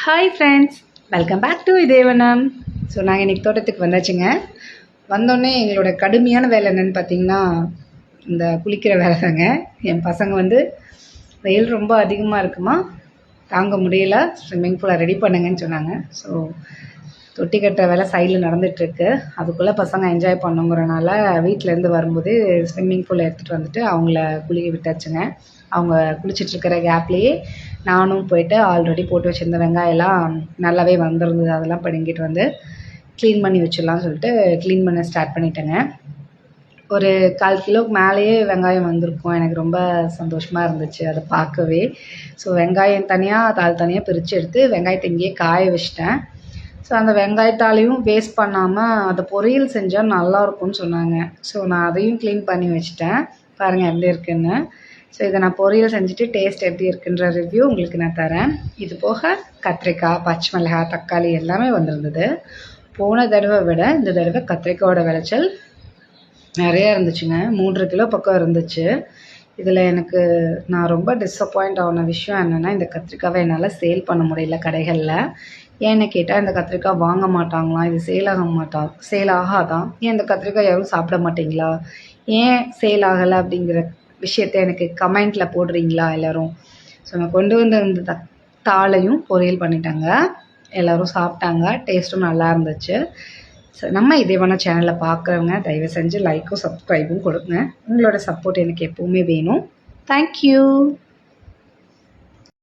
Hi friends, welcome back to இதேவனம். So நாங்கள் இன்றைக்கி தோட்டத்துக்கு வந்தாச்சுங்க. வந்தோடனே எங்களோட கடுமையான வேலை என்னென்னு பார்த்தீங்கன்னா, இந்த குளிக்கிற வேலை தாங்க. என் பசங்க வந்து வெயில் ரொம்ப அதிகமாக இருக்குமா, தாங்க முடியல, ஸ்விம்மிங் பூலை ரெடி பண்ணுங்கன்னு சொன்னாங்க. ஸோ தொட்டி கட்டுற வேலை சைடில் நடந்துகிட்ருக்கு. அதுக்குள்ளே பசங்க என்ஜாய் பண்ணுங்கிறனால வீட்டிலேருந்து வரும்போது ஸ்விம்மிங் பூலை எடுத்துகிட்டு வந்துட்டு அவங்கள குளிக்க விட்டாச்சுங்க. அவங்க குளிச்சிட்ருக்கிற கேப்லேயே நானும் போயிட்டு ஆல்ரெடி போட்டு வச்சுருந்த வெங்காயம்லாம் நல்லாவே வந்திருந்தது. அதெல்லாம் பிடுங்கிட்டு வந்து க்ளீன் பண்ணி வச்சிடலாம்னு சொல்லிட்டு க்ளீன் பண்ண ஸ்டார்ட் பண்ணிட்டேங்க. ஒரு 1/4 கிலோவுக்கு மேலேயே வெங்காயம் வந்திருக்கும். எனக்கு ரொம்ப சந்தோஷமாக இருந்துச்சு அதை பார்க்கவே. ஸோ வெங்காயம் தனியாக, தாள் தனியாக பிரித்து எடுத்து வெங்காயத்தை இங்கேயே காய வச்சிட்டேன். ஸோ அந்த வெங்காயத்தாலையும் வேஸ்ட் பண்ணாமல் அதை பொரியல் செஞ்சால் நல்லாயிருக்கும்னு சொன்னாங்க. ஸோ நான் அதையும் க்ளீன் பண்ணி வச்சுட்டேன். பாருங்கள் எப்படி இருக்குன்னு. ஸோ இதை நான் பொரியல் செஞ்சுட்டு டேஸ்ட் எப்படி இருக்குன்ற ரிவ்யூ உங்களுக்கு நான் தரேன். இது போக கத்திரிக்காய், பச்சை மிளகாய், தக்காளி எல்லாமே வந்திருந்தது. போன தடவை விட இந்த தடவை கத்திரிக்காயோட விளைச்சல் நிறையா இருந்துச்சுங்க. 3 கிலோ பக்கம் இருந்துச்சு. இதில் எனக்கு நான் ரொம்ப டிஸப்பாயிண்ட் ஆன விஷயம் என்னென்னா, இந்த கத்திரிக்காவை என்னால் சேல் பண்ண முடியல கடைகளில். ஏன்னு கேட்டால் இந்த கத்திரிக்காய் வாங்க மாட்டாங்களாம், இது சேல் ஆகாதான். ஏன் இந்த கத்திரிக்காய் யாரும் சாப்பிட மாட்டிங்களா, ஏன் சேல் ஆகலை அப்படிங்கிற விஷயத்த எனக்கு கமெண்ட்டில் போடுறீங்களா எல்லோரும். ஸோ நான் கொண்டு வந்து இந்த தாளையும் பொரியல் பண்ணிட்டாங்க. எல்லோரும் சாப்பிட்டாங்க. டேஸ்ட்டும் நல்லா இருந்துச்சு. ஸோ நம்ம இதேவான சேனலில் பார்க்குறவங்க தயவு செஞ்சு லைக்கும் சப்ஸ்கிரைபும் கொடுங்க. உங்களோட சப்போர்ட் எனக்கு எப்போவுமே வேணும். தேங்க்யூ.